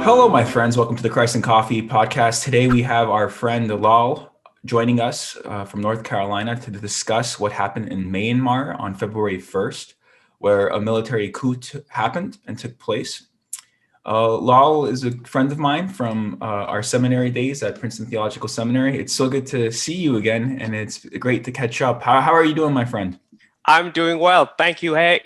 Hello, my friends. Welcome to the Christ and Coffee podcast. Today we have our friend Lal joining us from North Carolina to discuss what happened in Myanmar on February 1st, where a military coup happened and took place. Lal is a friend of mine from our seminary days at Princeton Theological Seminary. It's so good to see you again, and it's great to catch up. How are you doing, my friend? I'm doing well. Thank you, Haig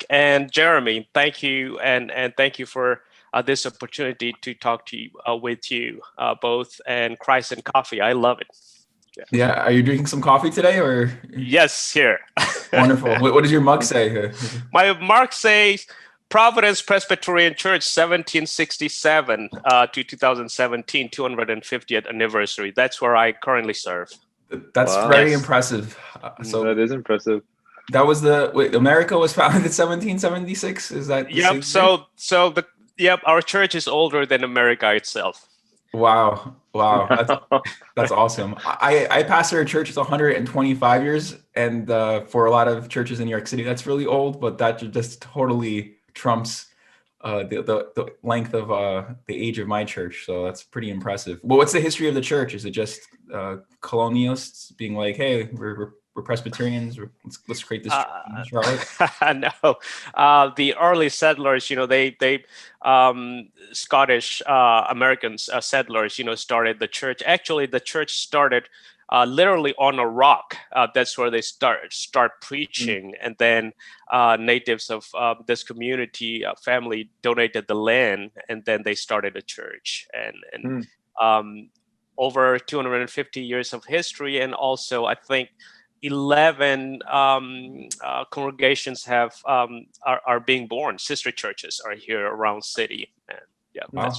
and Jeremy. Thank you, and thank you for this opportunity to talk to you with you both, and Christ and Coffee. I love it. Yeah. Are you drinking some coffee today, or? Yes, here. Wonderful. What does your mug say? My mug says Providence Presbyterian Church, 1767 to 2017, 250th anniversary. That's where I currently serve. That's very impressive. So that is impressive. That was America was founded in 1776. Is that? Yep. Yep. Our church is older than America itself. Wow. That's awesome. I pastor a church that's 125 years, and for a lot of churches in New York City, that's really old. But that just totally trumps the length of the age of my church. So that's pretty impressive. Well, what's the history of the church? Is it just colonialists being like, "Hey, we're Presbyterians. Let's create this." No, the early settlers, they Scottish Americans settlers, started the church. Actually, the church started literally on a rock. That's where they start preaching, and then natives of this community family donated the land, and then they started a church. And over 250 years of history, and also I think 11 congregations are being born. Sister churches are here around city, and wow.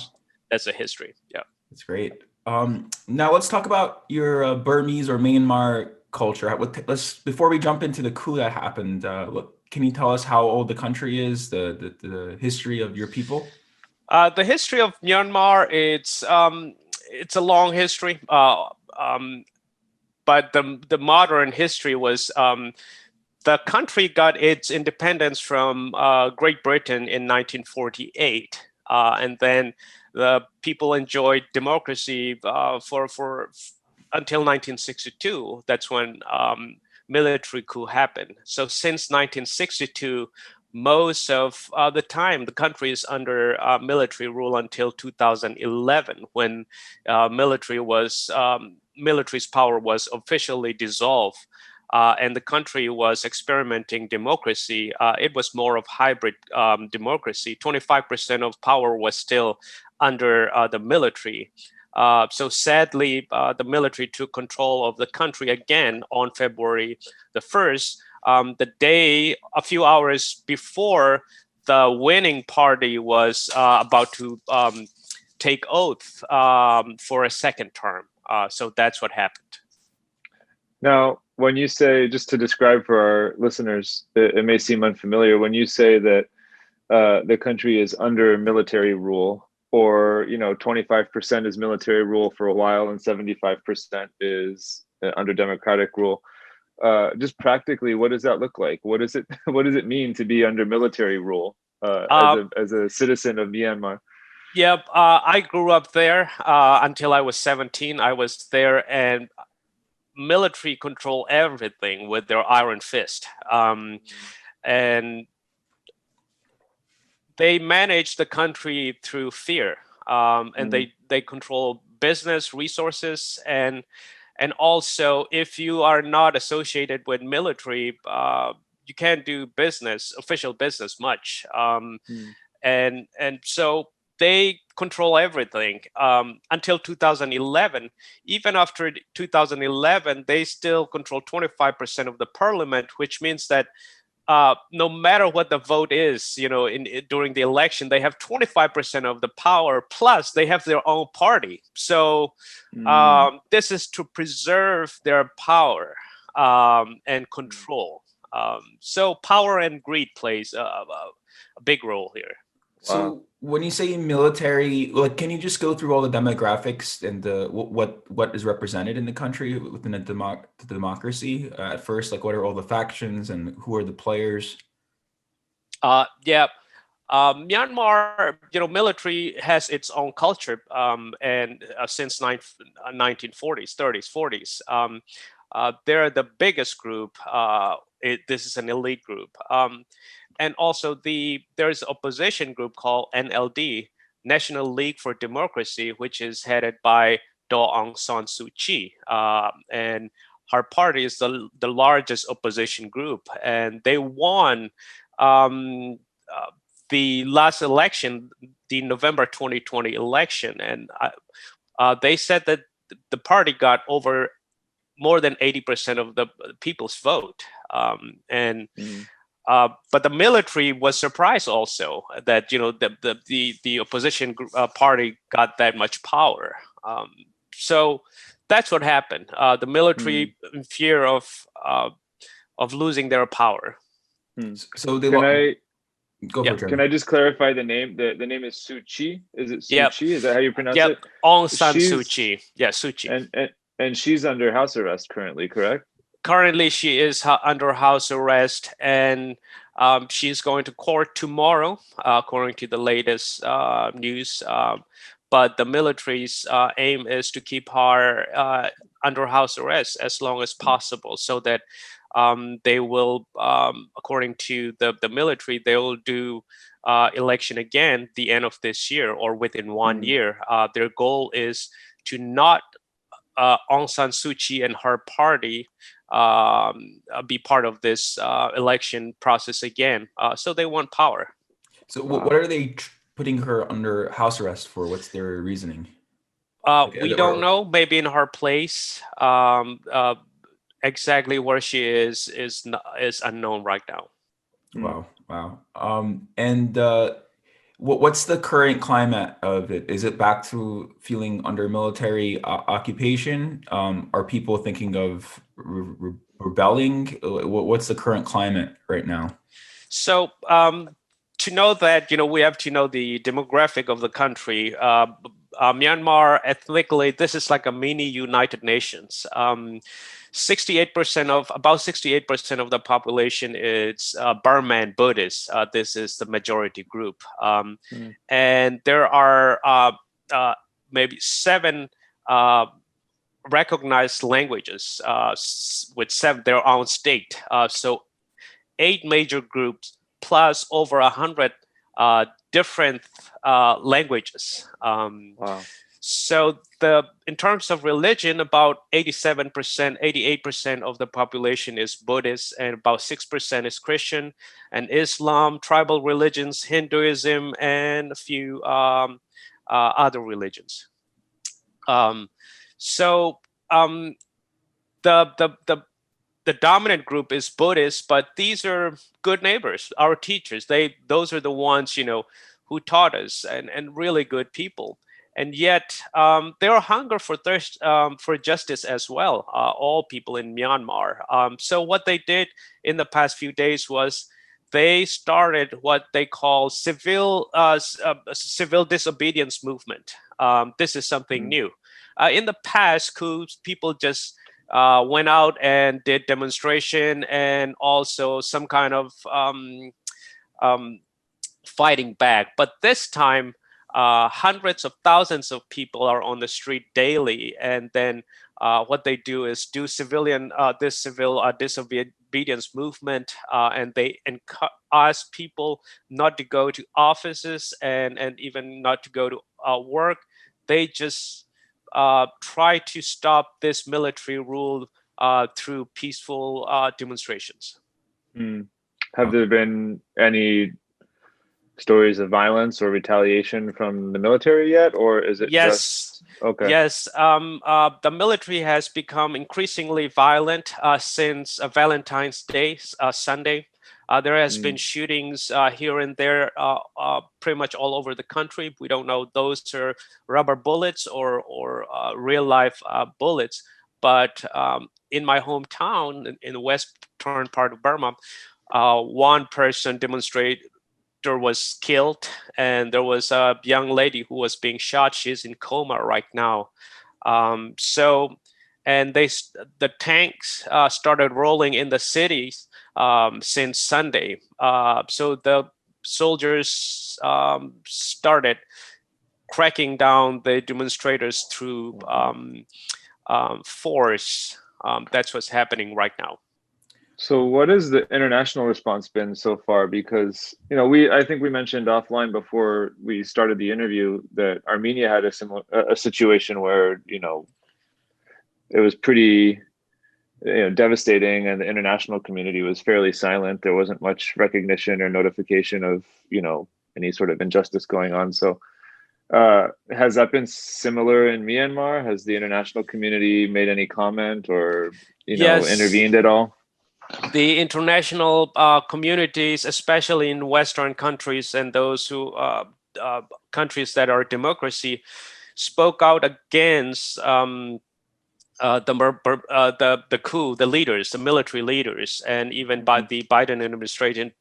that's a history. Yeah, that's great. Now let's talk about your Burmese or Myanmar culture. Before we jump into the coup that happened, can you tell us how old the country is, the history of your people? The history of Myanmar, it's a long history. But the modern history was the country got its independence from Great Britain in 1948, and then the people enjoyed democracy for until 1962. That's when military coup happened. So since 1962, most of the time, the country is under military rule until 2011, when military's power was officially dissolved, and the country was experimenting democracy. It was more of hybrid democracy. 25% of power was still under the military. So sadly, the military took control of the country again on February the 1st, the day, a few hours before the winning party was about to take oath for a second term. So that's what happened. Now, when you say, just to describe for our listeners, it may seem unfamiliar, when you say that the country is under military rule, or 25% is military rule for a while and 75% is under democratic rule, just practically, what does that look like? What does it mean to be under military rule as a citizen of Myanmar? Yep, I grew up there until I was 17. I was there, and military control everything with their iron fist, and they manage the country through fear, and they control business, resources, and also, if you are not associated with military, you can't do official business much, and so they control everything until 2011. Even after 2011, they still control 25% of the parliament, which means that no matter what the vote is, during the election, they have 25% of the power, plus they have their own party. So this is to preserve their power and control. So power and greed plays a big role here. So when you say military, can you just go through all the demographics and what is represented in the country within the democracy at first? Like, what are all the factions and who are the players? Yeah. Myanmar, military has its own culture, and since 1940s, 30s, 40s, they're the biggest group. This is an elite group, and also there's opposition group called NLD, National League for Democracy, which is headed by Daw Aung San Suu Kyi, and her party is the largest opposition group, and they won. Um, the last election, the November 2020 election, and they said that the party got over more than 80% of the people's vote. And but the military was surprised also that the opposition party got that much power. So that's what happened. The military, in fear of losing their power. So they go for it. Can I just clarify the name? The name is Suu Kyi. Is it Suu Kyi? Is that how you pronounce it? Aung San Suu Kyi. Yeah, Suu Kyi. And she's under house arrest currently, correct? Currently, she is under house arrest, and she's going to court tomorrow, according to the latest news. But the military's aim is to keep her under house arrest as long as possible, so that they will, according to the military, they will do election again the end of this year or within 1 year. Their goal is to not Aung San Suu Kyi and her party be part of this election process again. So they want power. So what are they putting her under house arrest for? What's their reasoning? We don't know. Maybe in her place. Exactly where she is unknown right now. Wow. And what's the current climate of it? Is it back to feeling under military occupation? Are people thinking of rebelling? What's the current climate right now? So to know that, we have to know the demographic of the country. Myanmar, ethnically, this is like a mini United Nations. 68% of the population is Burman Buddhist. This is the majority group, and there are maybe 7 recognized languages with 7 their own state. So 8 major groups plus over 100 different languages. Wow. So in terms of religion, about 87%, 88% of the population is Buddhist, and about 6% is Christian, and Islam, tribal religions, Hinduism, and a few other religions. The dominant group is Buddhist, but these are good neighbors, our teachers. Those are the ones who taught us, and really good people. And yet, their hunger for thirst for justice as well. All people in Myanmar. So what they did in the past few days was they started what they call civil disobedience movement. This is something new. In the past, coups, people just went out and did demonstration and also some kind of fighting back. But this time, hundreds of thousands of people are on the street daily, and then what they do is do civil disobedience movement, and they ask people not to go to offices and even not to go to work. They just try to stop this military rule through peaceful demonstrations. Have there been any stories of violence or retaliation from the military yet, or is it just okay? Yes, the military has become increasingly violent since Valentine's Day, Sunday. There has been shootings here and there, pretty much all over the country. We don't know those are rubber bullets or real life bullets, but in my hometown in the western part of Burma, one demonstrator was killed, and there was a young lady who was being shot. She's in coma right now. and the tanks started rolling in the cities since Sunday. So the soldiers started cracking down the demonstrators through force. That's what's happening right now. So what has the international response been so far? Because, I think we mentioned offline before we started the interview that Armenia had a situation where, it was pretty, devastating, and the international community was fairly silent. There wasn't much recognition or notification of, any sort of injustice going on. So has that been similar in Myanmar? Has the international community made any comment or, Yes. intervened at all? The international communities, especially in Western countries and those who countries that are democracy, spoke out against the coup, the leaders, the military leaders, and even by the Biden administration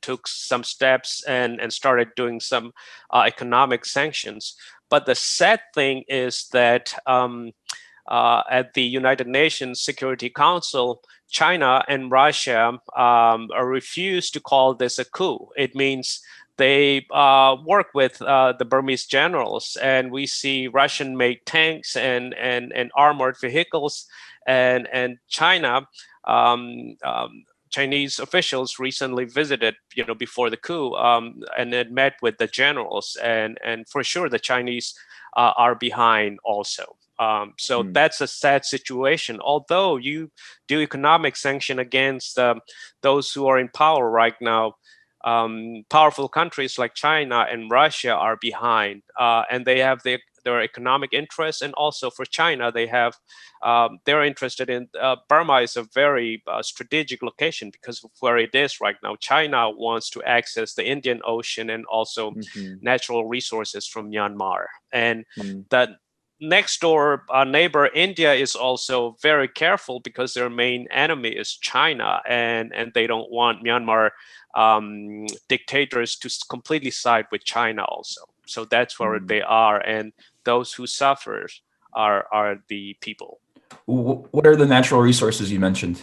took some steps and started doing some economic sanctions. But the sad thing is that at the United Nations Security Council, China and Russia refused to call this a coup. It means they work with the Burmese generals, and we see Russian-made tanks and armored vehicles, and China. Chinese officials recently visited, before the coup, and then met with the generals, and for sure the Chinese are behind also. So that's a sad situation. Although you do economic sanction against those who are in power right now, powerful countries like China and Russia are behind, and they have their economic interests. And also for China, they're interested in Burma is a very strategic location because of where it is right now. China wants to access the Indian Ocean and also natural resources from Myanmar, and that next door neighbor India is also very careful because their main enemy is China, and they don't want Myanmar dictators to completely side with China also. So that's where they are, and those who suffer are the people. What are the natural resources you mentioned?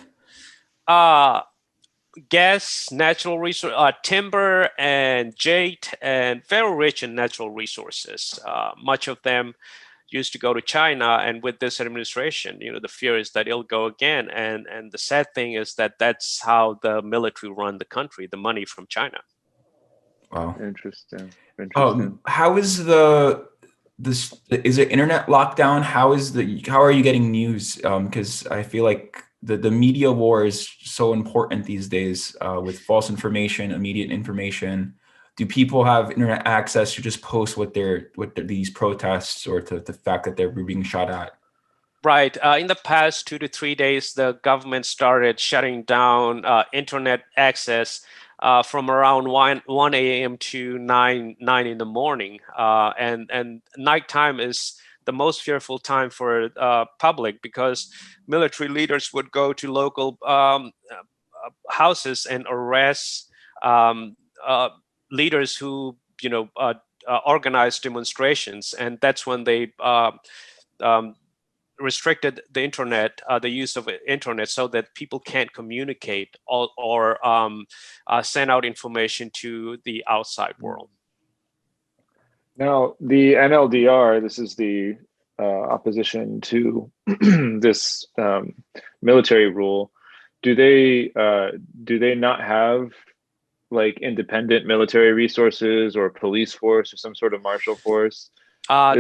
Gas, natural resource, timber, and jade, and very rich in natural resources. Much of them used to go to China, and with this administration, the fear is that it'll go again. And the sad thing is that that's how the military run the country, the money from China. Wow. Interesting. How is is it internet lockdown? How are you getting news? Because I feel like the media war is so important these days, with false information, immediate information. Do people have internet access to just post these protests or to the fact that they're being shot at? Right. In the past 2 to 3 days, the government started shutting down internet access from around 1 a.m. to 9 in the morning. And nighttime is the most fearful time for public because military leaders would go to local houses and arrest leaders who organize demonstrations, and that's when they restricted the internet, the use of internet, so that people can't communicate or send out information to the outside world. Now, the NLDR, this is the opposition to this military rule. Do they not have like independent military resources or police force or some sort of martial force? Not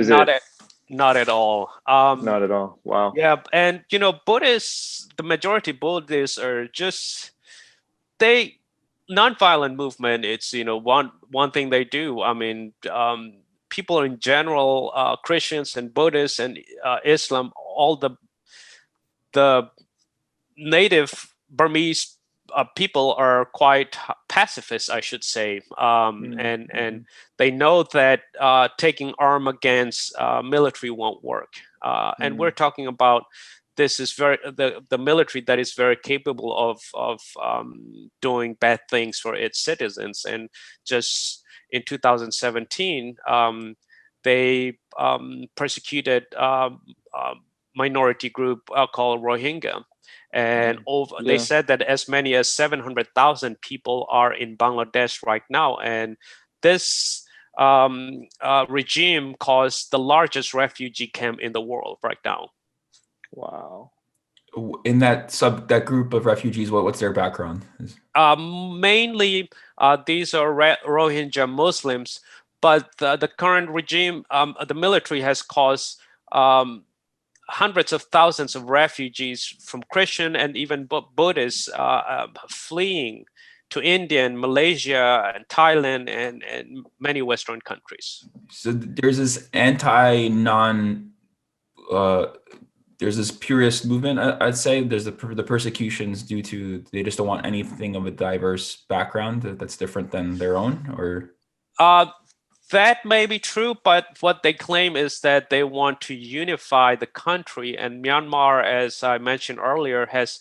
at all. Not at all. Wow. Yeah, and Buddhists, the majority Buddhists are just nonviolent movement. It's one thing they do. I mean, people in general, Christians and Buddhists and Islam, all the native Burmese people are quite pacifist, I should say, and they know that taking arm against military won't work. And we're talking about this is the military that is very capable of doing bad things for its citizens. And just in 2017, they persecuted minority group called Rohingya. And Yeah. they said that as many as 700,000 people are in Bangladesh right now. And this regime caused the largest refugee camp in the world right now. Wow. In that group of refugees, what's their background? Mainly, these are Rohingya Muslims, but the current regime, the military has caused hundreds of thousands of refugees from Christian and even Buddhists fleeing to India and Malaysia and Thailand and many Western countries. So there's this there's this purist movement. I'd say there's the persecutions due to they just don't want anything of a diverse background that's different than their own, or that may be true, but what they claim is that they want to unify the country. And Myanmar, as I mentioned earlier, has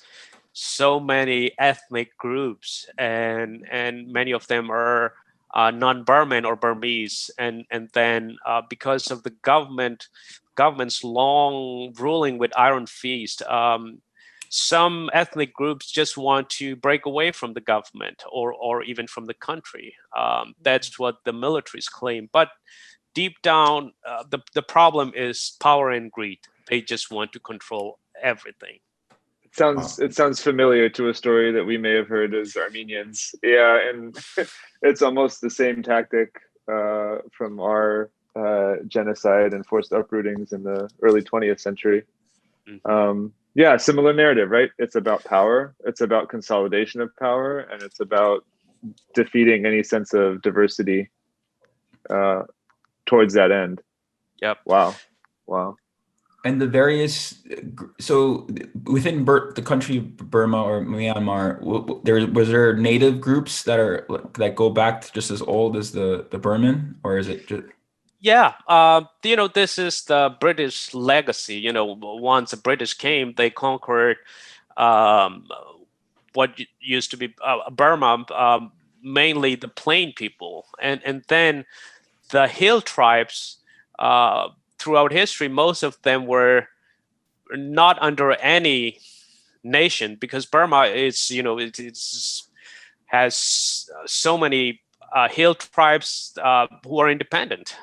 so many ethnic groups, and many of them are non-Burman or Burmese. And then because of the government's long ruling with iron fist, some ethnic groups just want to break away from the government or even from the country. That's what the militaries claim. But deep down, the problem is power and greed. They just want to control everything. It sounds familiar to a story that we may have heard as Armenians. Yeah, and it's almost the same tactic from our genocide and forced uprootings in the early 20th century. Mm-hmm. Yeah, similar narrative, right? It's about power, it's about consolidation of power, and it's about defeating any sense of diversity towards that end. Yep. Wow. And the various, so within the country Burma or Myanmar, was there native groups that go back to just as old as the Burman, or is it just? Yeah, this is the British legacy. Once the British came, they conquered what used to be Burma, mainly the plain people, and then the hill tribes. Throughout history, most of them were not under any nation, because Burma is, has so many hill tribes who are independent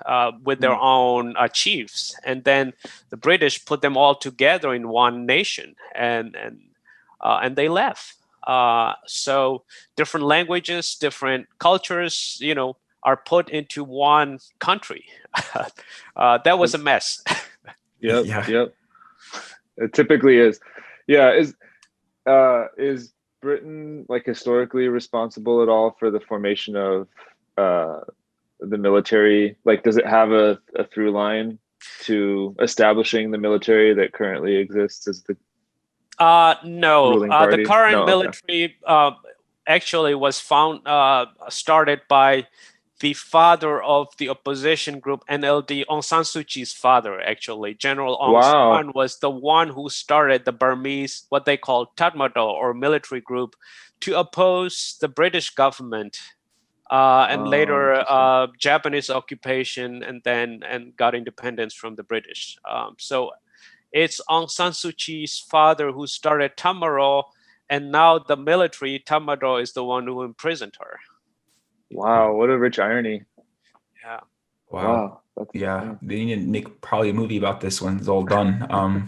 with their own chiefs, and then the British put them all together in one nation, and they left. So different languages, different cultures, are put into one country. That was a mess. Yep. It typically is. Yeah. Is Britain historically responsible at all for the formation of the military? Does it have a through line to establishing the military that currently exists as the no, the current military actually was started by the father of the opposition group NLD, Aung San Suu Kyi's father, actually. General Aung San was the one who started the Burmese, what they call Tatmadaw, or military group, to oppose the British government, and later Japanese occupation, and got independence from the British. So it's Aung San Suu Kyi's father who started Tatmadaw, and now the military, Tatmadaw, is the one who imprisoned her. Wow, what a rich irony. Yeah. Wow. Yeah, they need to make probably a movie about this when it's all done.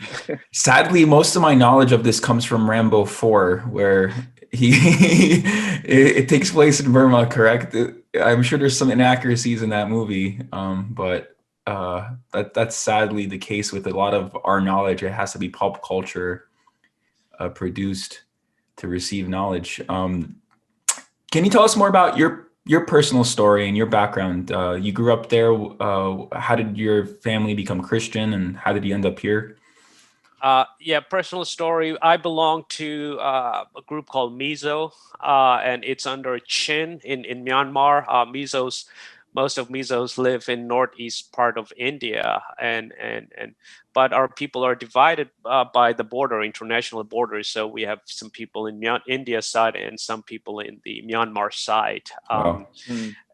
Sadly, most of my knowledge of this comes from Rambo 4, where it takes place in Burma, correct? I'm sure there's some inaccuracies in that movie, but that's sadly the case with a lot of our knowledge. It has to be pulp culture produced to receive knowledge. Can you tell us more about your personal story and your background? You grew up there. How did your family become Christian, and how did you end up here? Personal story. I belong to a group called Mizo, and it's under Chin in Myanmar. Mizo's most of Mizos live in northeast part of India, but our people are divided by the border, international borders. So we have some people in India side and some people in the Myanmar side. Wow.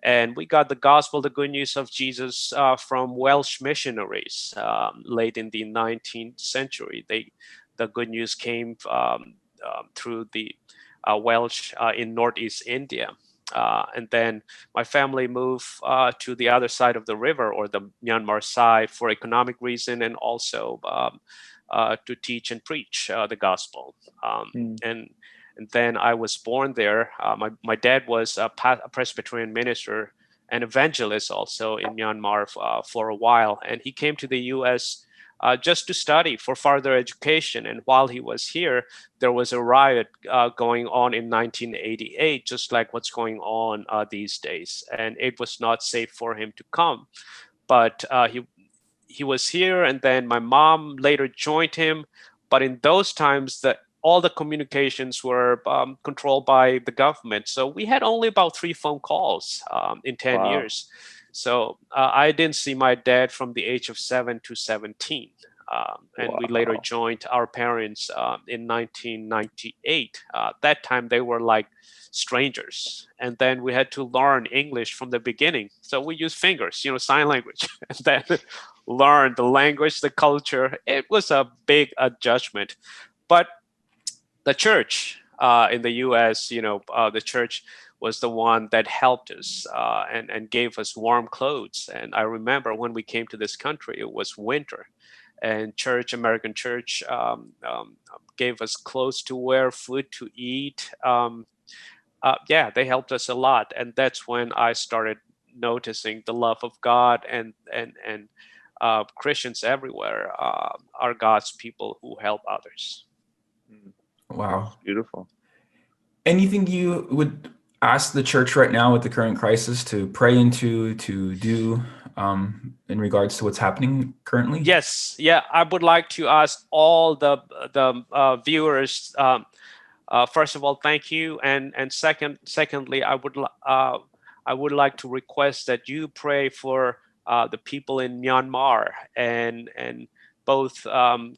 And we got the gospel, the good news of Jesus from Welsh missionaries late in the 19th century. The good news came through the Welsh in northeast India. And then my family moved to the other side of the river, or the Myanmar side, for economic reason, and also to teach and preach the gospel. And then I was born there. My dad was a Presbyterian minister and evangelist also in Myanmar for a while. And he came to the U.S. Just to study for further education. And while he was here, there was a riot going on in 1988, just like what's going on these days. And it was not safe for him to come. But he was here, and then my mom later joined him. But in those times, all the communications were controlled by the government. So we had only about 3 phone calls in 10 years. So I didn't see my dad from the age of 7 to 17. And we later joined our parents in 1998. That time they were like strangers. And then we had to learn English from the beginning. So we used fingers, sign language, and then learn the language, the culture. It was a big adjustment. But the church in the U.S., the church was the one that helped us and gave us warm clothes. And I remember when we came to this country, it was winter, and American church gave us clothes to wear, food to eat. They helped us a lot, and that's when I started noticing the love of God, and Christians everywhere are God's people who help others. Wow. Beautiful. Anything you would ask the church right now with the current crisis to pray into, to do in regards to what's happening currently? Yes. Yeah. I would like to ask all the viewers, first of all, thank you. And secondly, I would like to request that you pray for the people in Myanmar, and both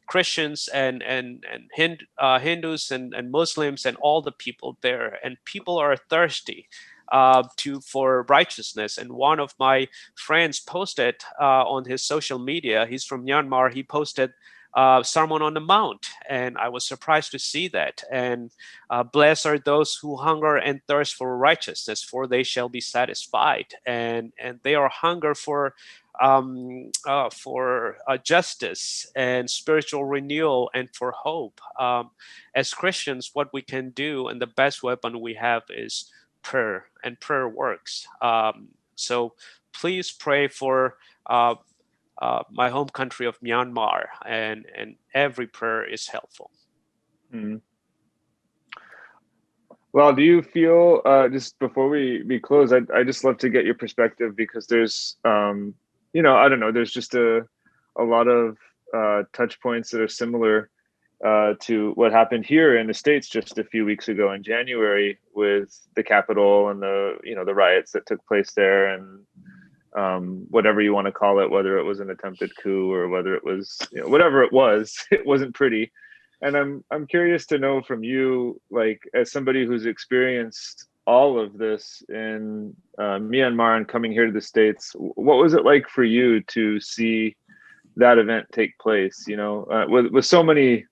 Christians and Hindus and Muslims and all the people there. And people are thirsty for righteousness. And one of my friends posted on his social media, he's from Myanmar, he posted Sermon on the Mount, and I was surprised to see that. And blessed are those who hunger and thirst for righteousness, for they shall be satisfied. And they are hunger for justice and spiritual renewal and for hope. As Christians, what we can do, and the best weapon we have, is prayer, and prayer works. So please pray for my home country of Myanmar, and every prayer is helpful. Well, do you feel, just before we close, I just love to get your perspective, because there's, I don't know, there's just a lot of touch points that are similar to what happened here in the States just a few weeks ago in January with the Capitol and the riots that took place there, and whatever you want to call it, whether it was an attempted coup or whether it was, whatever it was, it wasn't pretty. And I'm curious to know from you, like, as somebody who's experienced all of this in Myanmar and coming here to the States, what was it like for you to see that event take place? With so many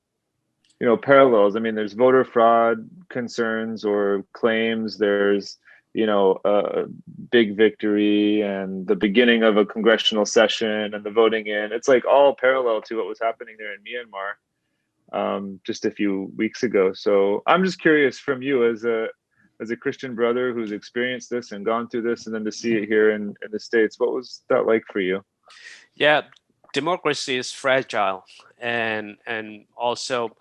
parallels. I mean, there's voter fraud concerns or claims. There's a big victory and the beginning of a congressional session and the voting in. It's like all parallel to what was happening there in Myanmar just a few weeks ago. So I'm just curious from you, as a Christian brother who's experienced this and gone through this, and then to see it here in the States, what was that like for you? Yeah, democracy is fragile, and also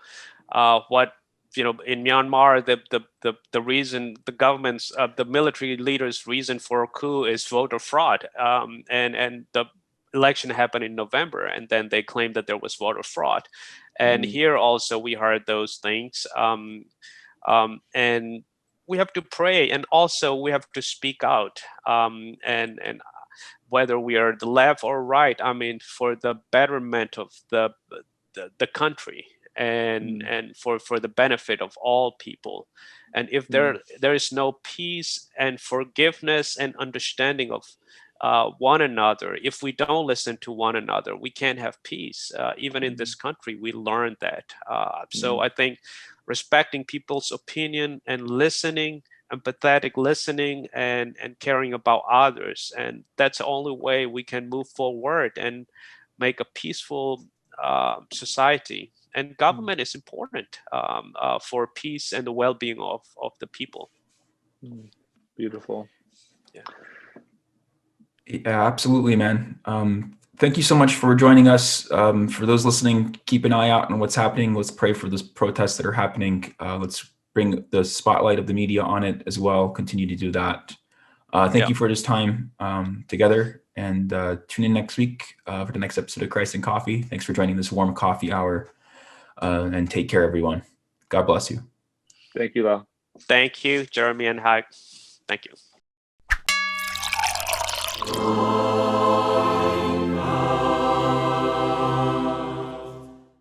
what in Myanmar, the reason the government's the military leaders' reason for a coup is voter fraud, and the election happened in November, and then they claimed that there was voter fraud, and here also we heard those things, and we have to pray, and also we have to speak out, and whether we are the left or right. I mean, for the betterment of the country and for the benefit of all people. And if there is no peace and forgiveness and understanding of one another, if we don't listen to one another, we can't have peace. Even in this country, we learned that. So I think respecting people's opinion and listening, empathetic listening, and caring about others, and that's the only way we can move forward and make a peaceful society. And government is important for peace and the well-being of the people. Beautiful. Yeah, absolutely, man. Thank you so much for joining us. For those listening, keep an eye out on what's happening. Let's pray for these protests that are happening. Let's bring the spotlight of the media on it as well. Continue to do that. Thank you for this time together, and tune in next week for the next episode of Christ and Coffee. Thanks for joining this warm coffee hour, and take care, everyone. God bless you. Thank you, Lau. Thank you, Jeremy and Haig. Thank you.